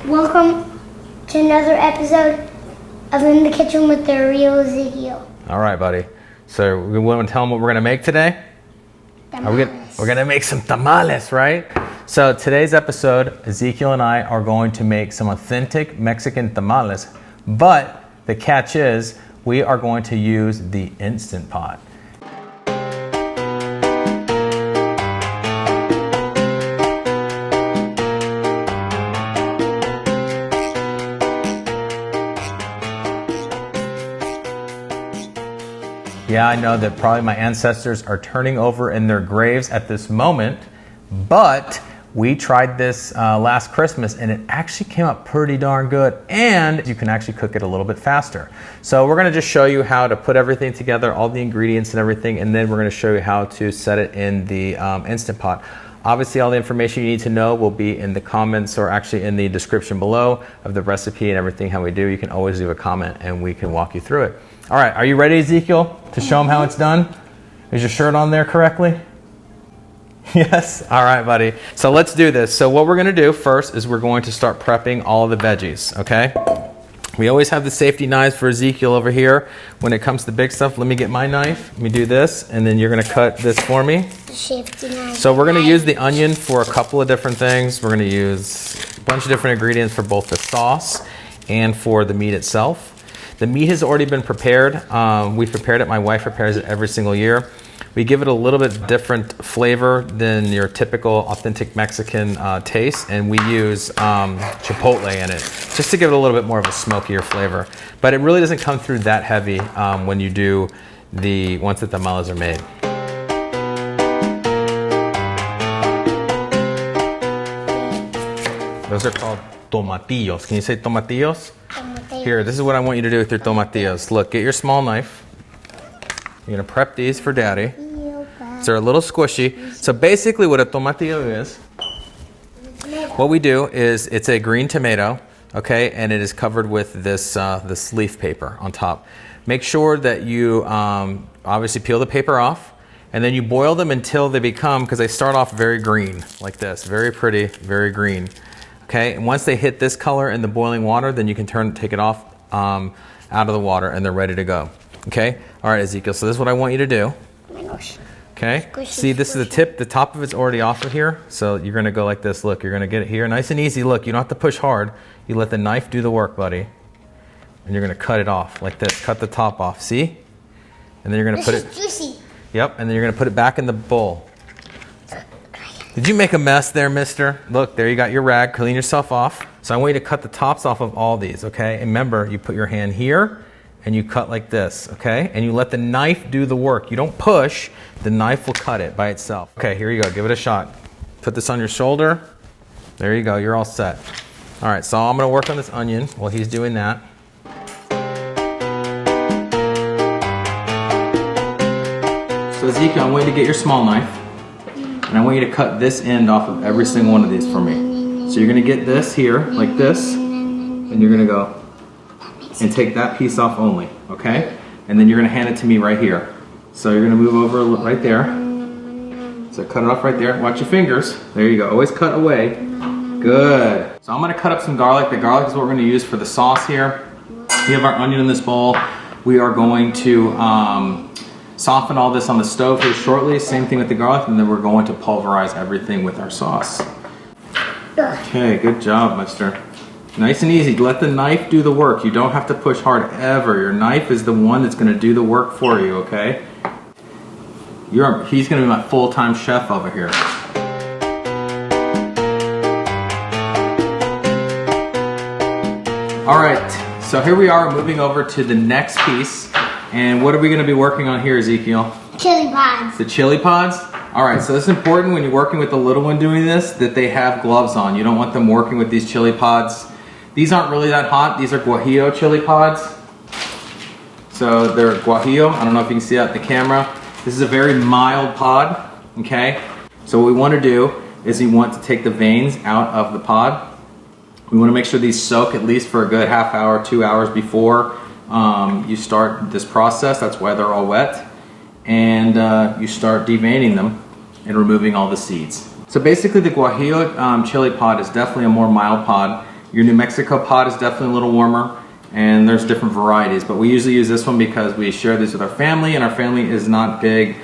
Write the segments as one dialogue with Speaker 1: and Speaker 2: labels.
Speaker 1: Welcome to another episode of In the Kitchen with the Real Ezekiel.
Speaker 2: All right, buddy. So we want to tell them what we're going to make today? We're going to make some tamales, right? So today's episode, Ezekiel and I are going to make some authentic Mexican tamales, but the catch is we are going to use the Instant Pot. Yeah, I know that probably my ancestors are turning over in their graves at this moment, but we tried this last Christmas and it actually came out pretty darn good, and you can actually cook it a little bit faster. So we're going to just show you how to put everything together, all the ingredients and everything, and then we're going to show you how to set it in the Instant Pot. Obviously, all the information you need to know will be in the comments or actually in the description below of the recipe and everything, how we do. You can always leave a comment and we can walk you through it. All right, are you ready, Ezekiel, to show them how it's done? Is your shirt on there correctly? Yes? All right, buddy. So let's do this. So what we're going to do first is we're going to start prepping all of the veggies, okay? We always have the safety knives for Ezekiel over here. When it comes to big stuff, let me get my knife. Let me do this, and then you're going to cut this for me.
Speaker 1: Safety knife.
Speaker 2: So we're going to use the onion for a couple of different things. We're going to use a bunch of different ingredients for both the sauce and for the meat itself. The meat has already been prepared. We prepared it. My wife prepares it every single year. We give it a little bit different flavor than your typical authentic Mexican taste, and we use chipotle in it just to give it a little bit more of a smokier flavor. But it really doesn't come through that heavy when you do once the tamales are made. Those are called tomatillos. Can you say tomatillos? Here, this is what I want you to do with your tomatillos. Look, get your small knife. You're going to prep these for Daddy. So they're a little squishy. So basically what a tomatillo is, what we do is it's a green tomato, okay, and it is covered with this leaf paper on top. Make sure that you obviously peel the paper off, and then you boil them until they become, because they start off very green, like this, very pretty, very green. Okay, and once they hit this color in the boiling water, then you can take it off out of the water and they're ready to go. Okay, all right, Ezekiel, so this is what I want you to do.
Speaker 1: Oh my gosh.
Speaker 2: Okay,
Speaker 1: Squishy,
Speaker 2: see, this is the tip, the top of it's already off of here, so you're gonna go like this. Look, you're gonna get it here, nice and easy. Look, you don't have to push hard. You let the knife do the work, buddy. And you're gonna cut it off like this, cut the top off, see? And then you're gonna put it.
Speaker 1: This is juicy.
Speaker 2: Yep, and then you're gonna put it back in the bowl. Did you make a mess there, mister? Look, there you got your rag. Clean yourself off. So I want you to cut the tops off of all these, okay? And remember, you put your hand here and you cut like this, okay? And you let the knife do the work. You don't push. The knife will cut it by itself. Okay, here you go. Give it a shot. Put this on your shoulder. There you go. You're all set. All right, so I'm going to work on this onion while he's doing that. So Ezekiel, I want you to get your small knife. And I want you to cut this end off of every single one of these for me. So you're going to get this here, like this, and you're going to go and take that piece off only, okay? And then you're going to hand it to me right here. So you're going to move over right there. So cut it off right there. Watch your fingers. There you go. Always cut away. Good. So I'm going to cut up some garlic. The garlic is what we're going to use for the sauce here. We have our onion in this bowl. We are going to soften all this on the stove here shortly. Same thing with the garlic, and then we're going to pulverize everything with our sauce. Okay, good job, mister. Nice and easy. Let the knife do the work. You don't have to push hard ever. Your knife is the one that's going to do the work for you, okay? He's going to be my full-time chef over here. All right, so here we are moving over to the next piece. And what are we going to be working on here, Ezekiel?
Speaker 1: Chili pods.
Speaker 2: The chili pods? All right, so it's important when you're working with the little one doing this that they have gloves on. You don't want them working with these chili pods. These aren't really that hot. These are guajillo chili pods. So they're guajillo. I don't know if you can see that in the camera. This is a very mild pod, okay? So what we want to do is we want to take the veins out of the pod. We want to make sure these soak at least for a good half hour, 2 hours before you start this process. That's why they're all wet. And you start deveining them and removing all the seeds. So basically the guajillo chili pod is definitely a more mild pod. Your New Mexico pot is definitely a little warmer, and there's different varieties, but we usually use this one because we share these with our family, and our family is not big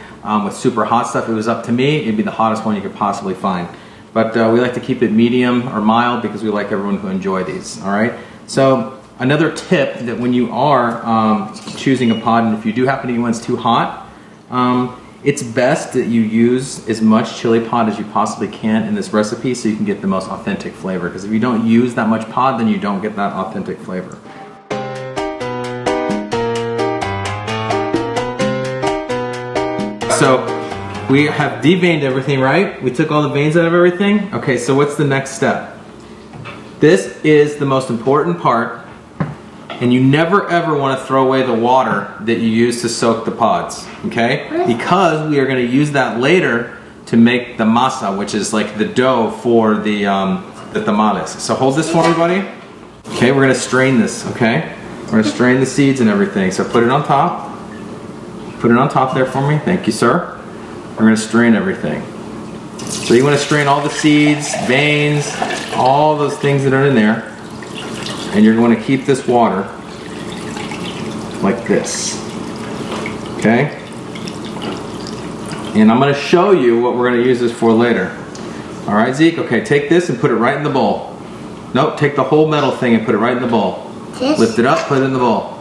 Speaker 2: with super hot stuff. If it was up to me, it'd be the hottest one you could possibly find. But we like to keep it medium or mild because we like everyone to enjoy these, all right? So another tip that when you are choosing a pot, and if you do happen to get one that's too hot, it's best that you use as much chili pod as you possibly can in this recipe so you can get the most authentic flavor. Because if you don't use that much pod, then you don't get that authentic flavor. So we have deveined everything, right? We took all the veins out of everything. Okay, so what's the next step? This is the most important part. And you never ever want to throw away the water that you use to soak the pods, okay? Because we are going to use that later to make the masa, which is like the dough for the tamales. So hold this for me, buddy. Okay, we're going to strain this, okay? We're going to strain the seeds and everything. So put it on top. Put it on top there for me. Thank you, sir. We're going to strain everything. So you want to strain all the seeds, veins, all those things that are in there. And you're going to keep this water like this, okay? And I'm going to show you what we're going to use this for later. All right, Zeke? Okay, take this and put it right in the bowl. Nope, take the whole metal thing and put it right in the bowl.
Speaker 1: This?
Speaker 2: Lift it up, put it in the bowl.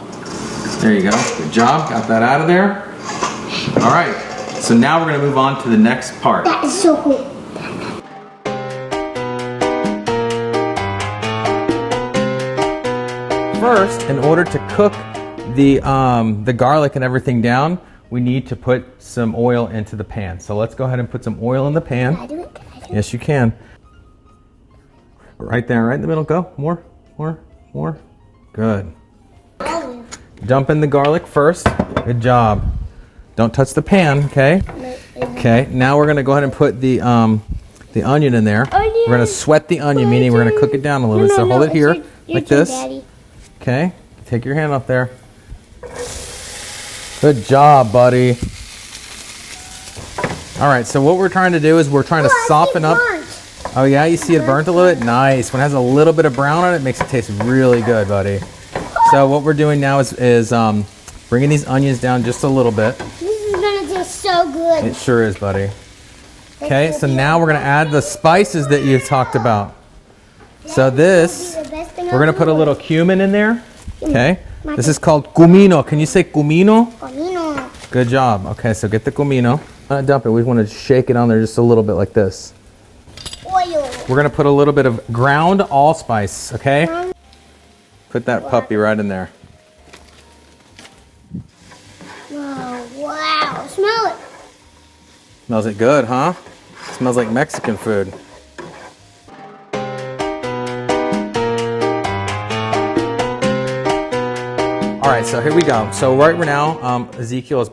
Speaker 2: There you go. Good job. Got that out of there. All right, so now we're going to move on to the next part.
Speaker 1: That is so cool.
Speaker 2: First, in order to cook the garlic and everything down, we need to put some oil into the pan. So let's go ahead and put some oil in the pan.
Speaker 1: Can I do it? Can I do it?
Speaker 2: Yes, you can. Right there, right in the middle. Go. More, more, more. Good. Dump in the garlic first. Good job. Don't touch the pan, okay? Okay, now we're going to go ahead and put the onion in there. We're going to sweat the onion, meaning we're going to cook it down a little bit. So hold it here, like this. Okay, take your hand up there. Good job, buddy. All right, so what we're trying to do is we're trying to soften up. Oh yeah, you see it burnt a little bit? Nice. When it has a little bit of brown on it, it makes it taste really good, buddy. So what we're doing now is bringing these onions down just a little bit.
Speaker 1: This is gonna taste so good.
Speaker 2: It sure is, buddy. Okay, so now we're gonna add the spices that you talked about. So this, we're gonna put a little cumin in there. Okay, this is called cumino. Can you say cumino?
Speaker 1: Cumino.
Speaker 2: Good job. Okay, so get the cumino. Not dump it. We want to shake it on there just a little bit like this.
Speaker 1: Oil.
Speaker 2: We're gonna put a little bit of ground allspice. Okay. Put that puppy right in there.
Speaker 1: Oh, wow. Smell it.
Speaker 2: Smells it good, huh? Smells like Mexican food. All right, so here we go. So right now, Ezekiel is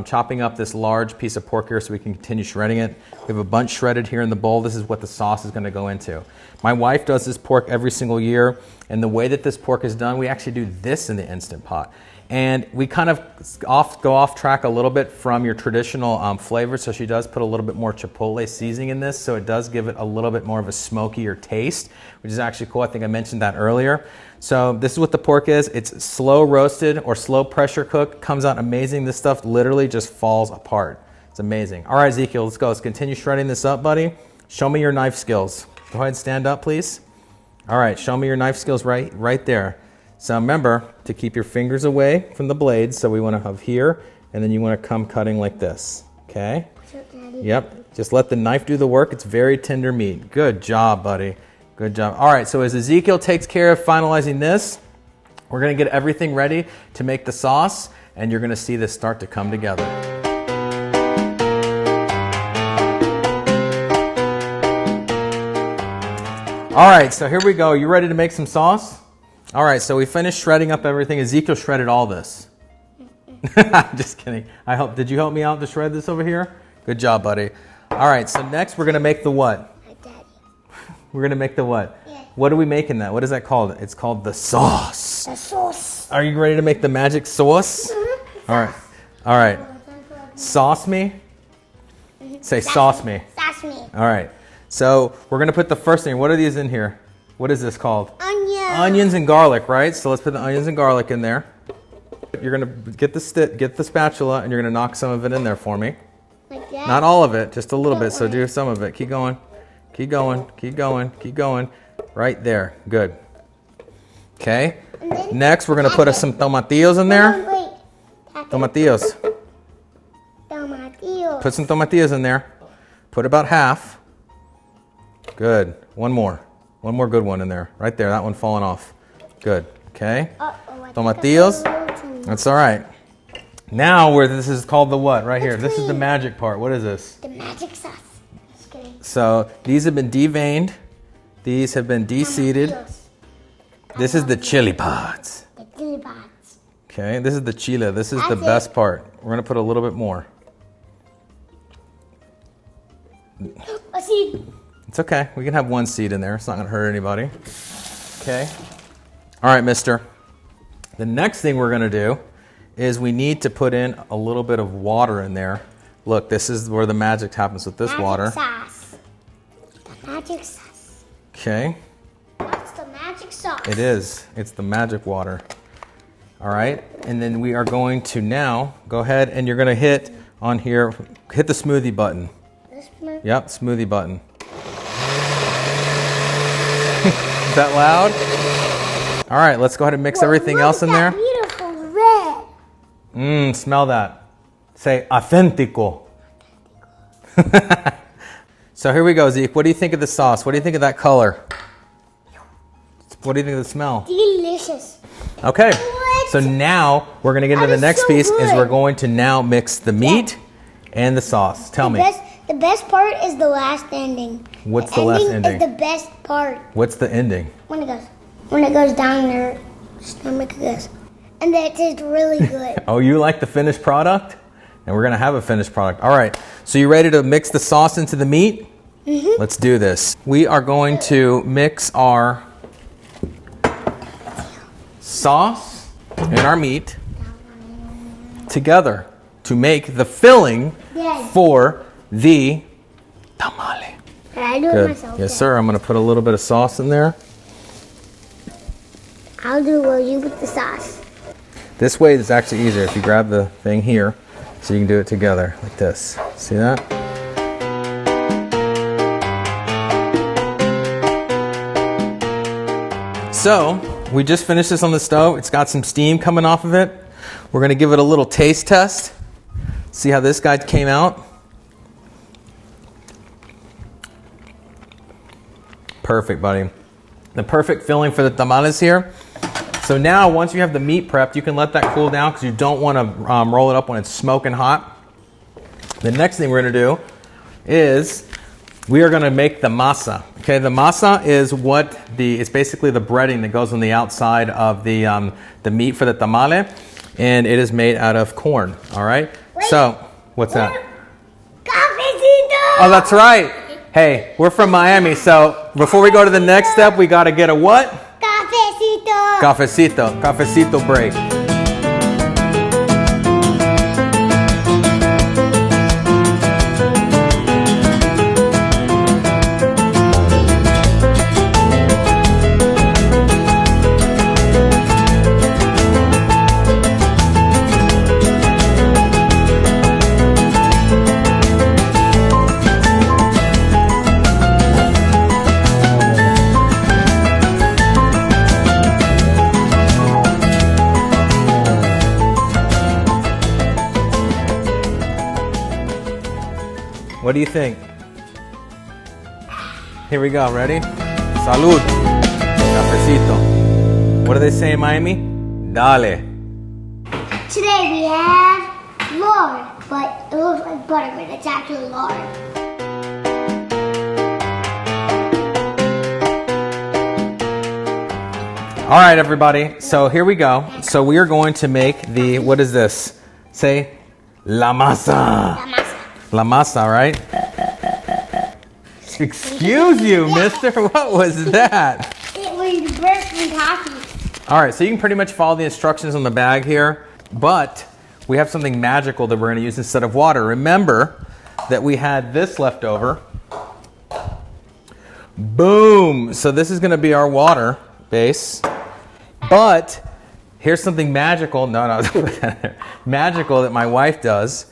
Speaker 2: chopping up this large piece of pork here so we can continue shredding it. We have a bunch shredded here in the bowl. This is what the sauce is going to go into. My wife does this pork every single year, and the way that this pork is done, we actually do this in the Instant Pot. And we kind of go off track a little bit from your traditional flavor, so she does put a little bit more chipotle seasoning in this, so it does give it a little bit more of a smokier taste, which is actually cool. I think I mentioned that earlier. So this is what the pork is. It's slow roasted or slow pressure cooked. Comes out amazing. This stuff literally just falls apart. It's amazing. All right, Ezekiel, let's go. Let's continue shredding this up, buddy. Show me your knife skills. Go ahead and stand up, please. All right, show me your knife skills right there. So remember to keep your fingers away from the blades. So we want to have here, and then you want to come cutting like this. Okay? Yep. Just let the knife do the work. It's very tender meat. Good job, buddy. Good job. All right, so as Ezekiel takes care of finalizing this, we're going to get everything ready to make the sauce, and you're going to see this start to come together. All right, so here we go. You ready to make some sauce? All right, so we finished shredding up everything. Ezekiel shredded all this. Just kidding. Did you help me out to shred this over here? Good job, buddy. All right, so next we're going to make the what? We're going to make the what? Yeah. What are we making that? What is that called? It's called the sauce.
Speaker 1: The sauce.
Speaker 2: Are you ready to make the magic sauce?
Speaker 1: Mm-hmm.
Speaker 2: All right. All right. Sauce me? Say sauce me.
Speaker 1: Sauce me.
Speaker 2: All right. So we're going to put the first thing. What are these in here? What is this called?
Speaker 1: Onion.
Speaker 2: Onions and garlic, right? So let's put the onions and garlic in there. You're gonna get the spatula and you're gonna knock some of it in there for me.
Speaker 1: Like that?
Speaker 2: Not all of it, just a little bit. So do some of it. Keep going. Keep going. Keep going. Keep going. Right there. Good. Okay. Next, we're gonna put some tomatillos in there.
Speaker 1: Wait.
Speaker 2: Tomatillos.
Speaker 1: Tomatillos.
Speaker 2: Put some tomatillos in there. Put about half. Good. One more. One more good one in there. Right there. That one falling off. Good. Okay. Tomatillos. That's all right. Now this is called the what? Right here. This is the magic part. What is this?
Speaker 1: The magic sauce. Just kidding.
Speaker 2: So these have been deveined. These have been de-seeded. This is the chili pods.
Speaker 1: The chili pods.
Speaker 2: Okay. This is the chile. This is the best part. We're going to put a little bit more.
Speaker 1: A seed.
Speaker 2: It's okay. We can have one seed in there. It's not going to hurt anybody. Okay. All right, mister. The next thing we're going to do is we need to put in a little bit of water in there. Look, this is where the magic happens with this water.
Speaker 1: Sauce. The magic sauce.
Speaker 2: Okay.
Speaker 1: That's the magic sauce.
Speaker 2: It is. It's the magic water. All right. And then we are going to now go ahead and you're going to hit on here, hit the smoothie button.
Speaker 1: This one?
Speaker 2: Yep, smoothie button. Is that loud? All right, let's go ahead and mix everything else in there.
Speaker 1: Beautiful red.
Speaker 2: Smell that. Say authentico. So here we go, Zeke. What do you think of the sauce? What do you think of that color? What do you think of the smell?
Speaker 1: Delicious.
Speaker 2: Okay.
Speaker 1: What?
Speaker 2: So now we're going to get into
Speaker 1: That
Speaker 2: the
Speaker 1: is
Speaker 2: next
Speaker 1: so
Speaker 2: piece
Speaker 1: good.
Speaker 2: is we're going to now mix the meat and the sauce. Tell me.
Speaker 1: The best part is the last ending.
Speaker 2: What's the last
Speaker 1: ending?
Speaker 2: ending?
Speaker 1: Is the best part.
Speaker 2: What's the ending?
Speaker 1: When it goes down their stomach, this, and that tastes really good.
Speaker 2: Oh, you like the finished product? And we're going to have a finished product. All right. So you ready to mix the sauce into the meat?
Speaker 1: Mm-hmm.
Speaker 2: Let's do this. We are going to mix our sauce and our meat together to make the filling for the tamale.
Speaker 1: I do it
Speaker 2: Good.
Speaker 1: myself.
Speaker 2: Yes, sir. I'm going to put a little bit of sauce in there.
Speaker 1: I'll do well. You put the sauce.
Speaker 2: This way it's actually easier if you grab the thing here so you can do it together like this. See that? So we just finished this on the stove. It's got some steam coming off of it. We're going to give it a little taste test. See how this guy came out. Perfect, buddy. The perfect filling for the tamales here. So now once you have the meat prepped, you can let that cool down because you don't want to roll it up when it's smoking hot. The next thing we're going to do is we are going to make the masa. Okay, the masa is it's basically the breading that goes on the outside of the meat for the tamale, and it is made out of corn. All right.
Speaker 1: Wait.
Speaker 2: So what's that?
Speaker 1: Cafecito!
Speaker 2: Oh, that's right. Hey, we're from Miami, so before we go to the next step, we got to get a what?
Speaker 1: Cafecito!
Speaker 2: Cafecito break. What do you think? Here we go, ready? Salud. Cafecito. What do they say in Miami? Dale.
Speaker 1: Today we have lard, but it looks like butter, but it's actually lard.
Speaker 2: All right, everybody. So here we go. So we are going to make what is this? Say, la masa.
Speaker 1: The masa.
Speaker 2: La masa, right? Excuse you, mister. What was that?
Speaker 1: It was burst from coffee.
Speaker 2: All right, so you can pretty much follow the instructions on the bag here, but we have something magical that we're going to use instead of water. Remember that we had this left over. Boom! So this is going to be our water base. But here's something magical. No, magical that my wife does.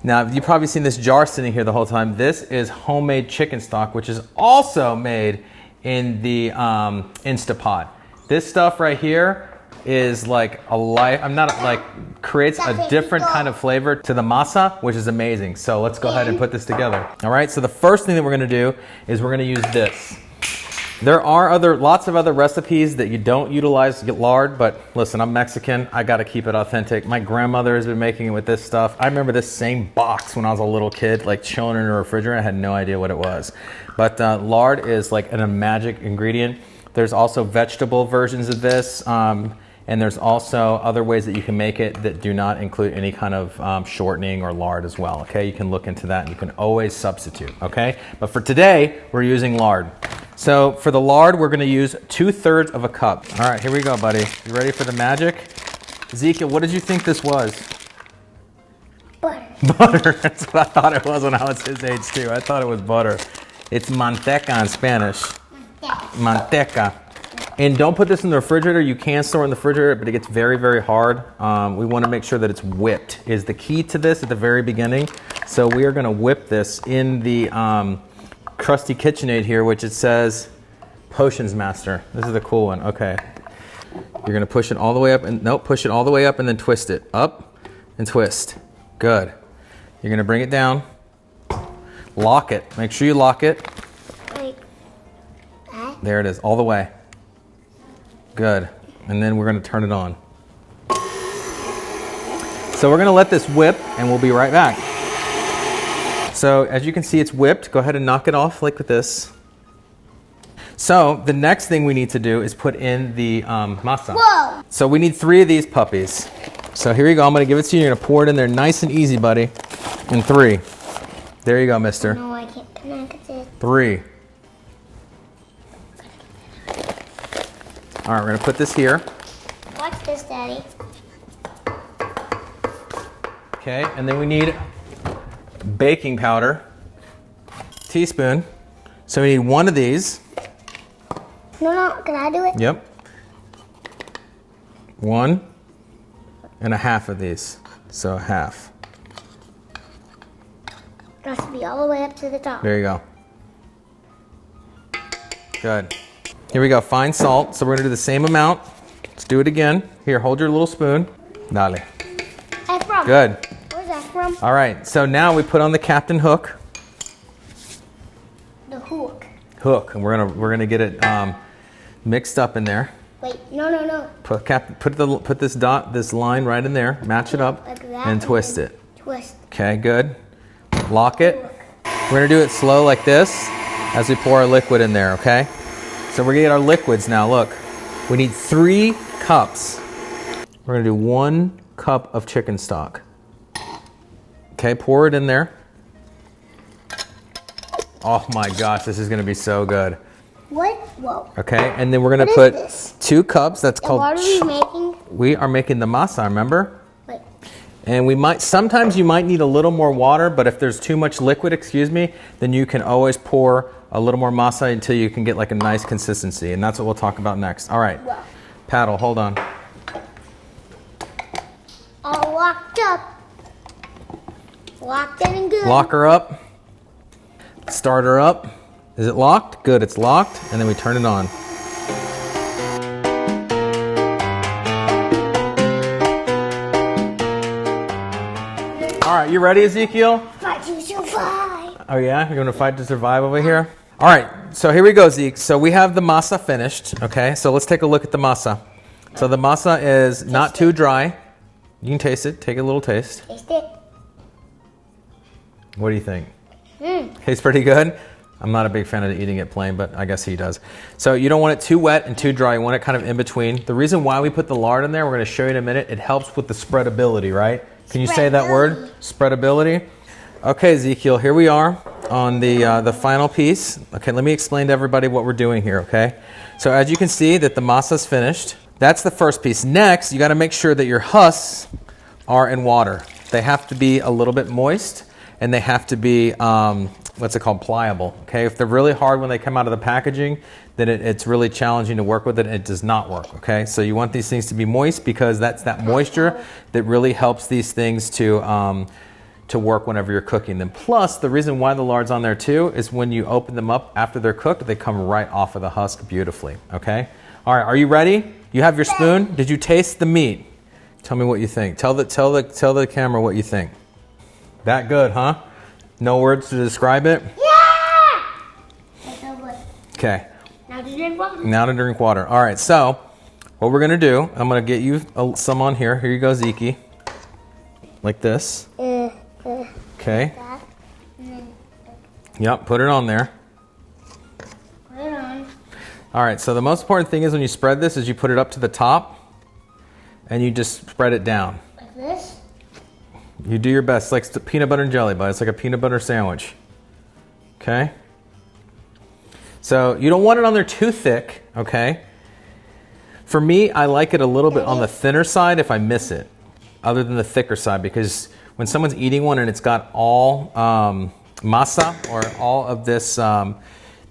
Speaker 2: Now, you've probably seen this jar sitting here the whole time. This is homemade chicken stock, which is also made in the Instant Pot. This stuff right here is like creates a different kind of flavor to the masa, which is amazing. So let's go ahead and put this together. All right, so the first thing that we're gonna do is we're gonna use this. There are lots of other recipes that you don't utilize lard, but listen, I'm Mexican. I got to keep it authentic. My grandmother has been making it with this stuff. I remember this same box when I was a little kid, like chilling in a refrigerator. I had no idea what it was. But lard is like a magic ingredient. There's also vegetable versions of this, and there's also other ways that you can make it that do not include any kind of shortening or lard as well. Okay, you can look into that, and you can always substitute. Okay, but for today, we're using lard. So for the lard, we're going to use 2/3 of a cup. All right, here we go, buddy. You ready for the magic? Ezekiel, what did you think this was?
Speaker 1: Butter.
Speaker 2: Butter. That's what I thought it was when I was his age too. I thought it was butter. It's manteca in Spanish. Manteca. And don't put this in the refrigerator. You can store it in the refrigerator, but it gets very, very hard. We want to make sure that it's whipped is the key to this at the very beginning. So we are going to whip this in the crusty KitchenAid here, which it says Potions Master. This is the cool one. Okay. You're going to push it all the way up and push it all the way up and then twist it. Up and twist. Good. You're going to bring it down. Lock it. Make sure you lock it.
Speaker 1: Like that?
Speaker 2: There it is, all the way. Good. And then we're going to turn it on. So we're going to let this whip and we'll be right back. So as you can see, it's whipped. Go ahead and knock it off like this. So the next thing we need to do is put in the masa.
Speaker 1: Whoa!
Speaker 2: So we need 3 of these puppies. So here you go. I'm going to give it to you. You're going to pour it in there nice and easy, buddy. In 3. There you go, mister.
Speaker 1: No, I can't connect it.
Speaker 2: 3. All right, we're going to put this here.
Speaker 1: Watch this, Daddy.
Speaker 2: Okay, and then we need baking powder, teaspoon. So we need 1 of these.
Speaker 1: No, can I do it?
Speaker 2: Yep. 1 and a half of these. So half.
Speaker 1: It has to be all the way up to the top.
Speaker 2: There you go. Good. Here we go, fine salt. So we're gonna do the same amount. Let's do it again. Here, hold your little spoon. Dale.
Speaker 1: That's from.
Speaker 2: Good.
Speaker 1: Where's that from?
Speaker 2: All right, so now we put on the Captain Hook.
Speaker 1: The hook.
Speaker 2: Hook, and we're gonna get it mixed up in there.
Speaker 1: Wait, no.
Speaker 2: Put this line right in there. Match it up
Speaker 1: Like that,
Speaker 2: and twist it.
Speaker 1: Twist.
Speaker 2: Okay, good. Lock it. We're gonna do it slow like this as we pour our liquid in there. Okay. So we're gonna get our liquids now. Look, we need 3 cups. We're gonna do 1 cup of chicken stock. Okay, pour it in there. Oh my gosh, this is gonna be so good.
Speaker 1: What? Whoa.
Speaker 2: Okay, and then we're gonna
Speaker 1: What is
Speaker 2: put
Speaker 1: this?
Speaker 2: 2 cups. That's called.
Speaker 1: What are we making?
Speaker 2: We are making the masa. Remember?
Speaker 1: Wait.
Speaker 2: And sometimes you might need a little more water, but if there's too much liquid, then you can always pour a little more masa until you can get like a nice consistency. And that's what we'll talk about next. All right.
Speaker 1: Wow.
Speaker 2: Paddle, hold on.
Speaker 1: All locked up. Locked in and good.
Speaker 2: Lock her up. Start her up. Is it locked? Good, it's locked. And then we turn it on. All right, you ready, Ezekiel?
Speaker 1: Fight to survive.
Speaker 2: Oh yeah, you're gonna fight to survive over here? All right, so here we go, Zeke. So we have the masa finished, okay? So let's take a look at the masa. So the masa is not too dry. You can taste it, take a little taste.
Speaker 1: Taste it.
Speaker 2: What do you think? Tastes pretty good? I'm not a big fan of eating it plain, but I guess he does. So you don't want it too wet and too dry. You want it kind of in between. The reason why we put the lard in there, we're gonna show you in a minute, it helps with the spreadability, right? Can you say that word? Spreadability. Okay, Ezekiel, here we are on the final piece. Okay, let me explain to everybody what we're doing here, okay? So as you can see that the masa's finished. That's the first piece. Next, you gotta make sure that your husks are in water. They have to be a little bit moist and they have to be what's it called, pliable. Okay, if they're really hard when they come out of the packaging, then it's really challenging to work with it. It does not work. Okay, so you want these things to be moist because that's that moisture that really helps these things to work whenever you're cooking them. Plus, the reason why the lard's on there too is when you open them up after they're cooked, they come right off of the husk beautifully. Okay, all right, are you ready? You have your spoon. Did you taste the meat? Tell me what you think. Tell the camera what you think. That good, huh? No words to describe it?
Speaker 1: Yeah! That's so good.
Speaker 2: Okay.
Speaker 1: Now to drink water.
Speaker 2: Now to drink water. All right, so what we're going to do, I'm going to get you some on here. Here you go, Zeek. Like this. Okay. Yep, put it on there.
Speaker 1: Put it on.
Speaker 2: All right, so the most important thing is when you spread this is you put it up to the top and you just spread it down.
Speaker 1: Like this?
Speaker 2: You do your best. It's like peanut butter and jelly, but it's like a peanut butter sandwich. Okay? So you don't want it on there too thick, okay? For me, I like it a little bit on the thinner side if I miss it, other than the thicker side, because when someone's eating one and it's got all masa or all of this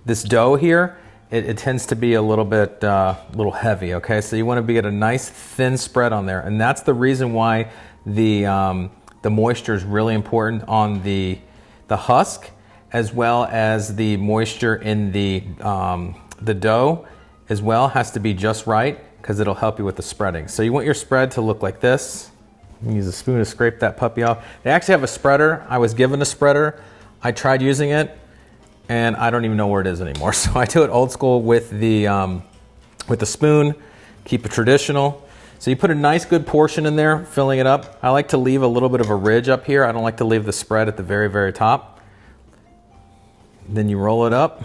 Speaker 2: this dough here, it tends to be a little bit little heavy, okay? So you want to get a nice thin spread on there, and that's the reason why the moisture is really important on the husk, as well as the moisture in the dough as well has to be just right, because it'll help you with the spreading. So you want your spread to look like this. You can use a spoon to scrape that puppy off. They actually have a spreader. I was given a spreader. I tried using it, and I don't even know where it is anymore. So I do it old school with the spoon. Keep it traditional. So you put a nice good portion in there, filling it up. I like to leave a little bit of a ridge up here. I don't like to leave the spread at the very, very top. Then you roll it up.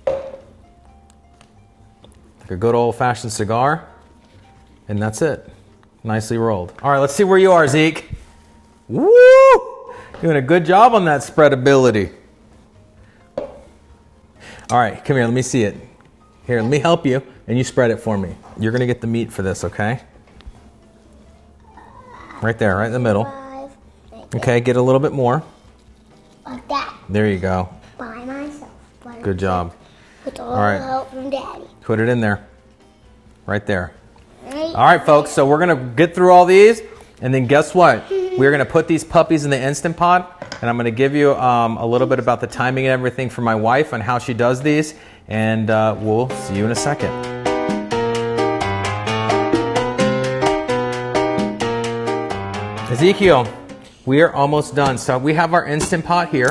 Speaker 2: Like a good old-fashioned cigar. And that's it. Nicely rolled. All right, let's see where you are, Zeek. Woo! Doing a good job on that spreadability. All right, come here, let me see it. Here, let me help you, and you spread it for me. You're gonna get the meat for this, okay? Right there, right in the middle. Okay, get a little bit more.
Speaker 1: Like that.
Speaker 2: There you go.
Speaker 1: By myself.
Speaker 2: Good job.
Speaker 1: With all
Speaker 2: All right.
Speaker 1: the help from Daddy.
Speaker 2: Put it in there. Right there. All right, folks, so we're gonna get through all these, and then guess what? We're gonna put these puppies in the Instant Pot, and I'm gonna give you a little bit about the timing and everything for my wife and how she does these, and we'll see you in a second. Ezekiel, we are almost done. So we have our Instant Pot here.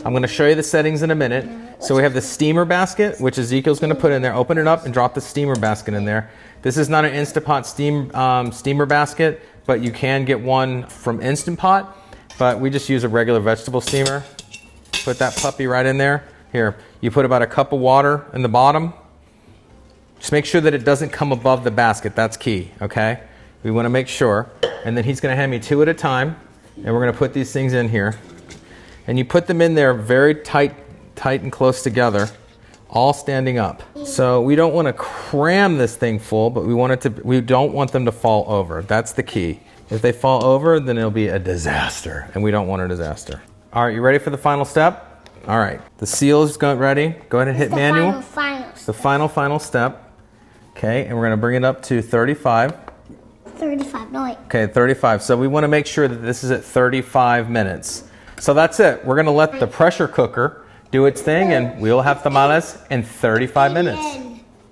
Speaker 2: I'm going to show you the settings in a minute. So we have the steamer basket, which Ezekiel's going to put in there. Open it up and drop the steamer basket in there. This is not an Instant Pot steamer basket, but you can get one from Instant Pot. But we just use a regular vegetable steamer. Put that puppy right in there. Here, you put about a cup of water in the bottom. Just make sure that it doesn't come above the basket. That's key, okay? We want to make sure. And then he's going to hand me two at a time. And we're going to put these things in here. And you put them in there very tight and close together, all standing up. So we don't want to cram this thing full, but we don't want them to fall over. That's the key. If they fall over, then it'll be a disaster, and we don't want a disaster. All right, you ready for the final step? All right, the seal is ready. Go ahead and hit manual. The final step. Okay, and we're going to bring it up to 35.
Speaker 1: 35, no wait.
Speaker 2: Okay, 35. So we want to make sure that this is at 35 minutes. So that's it. We're going to let the pressure cooker do its thing, and we'll have tamales in 35 minutes.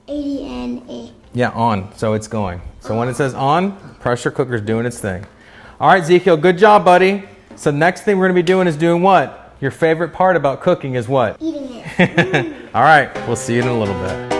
Speaker 1: A-D-N-A.
Speaker 2: Yeah, on. So it's going. So when it says on, pressure cooker's doing its thing. All right, Ezekiel, good job, buddy. So next thing we're going to be doing is doing what? Your favorite part about cooking is what?
Speaker 1: Eating it.
Speaker 2: All right, we'll see you in a little bit.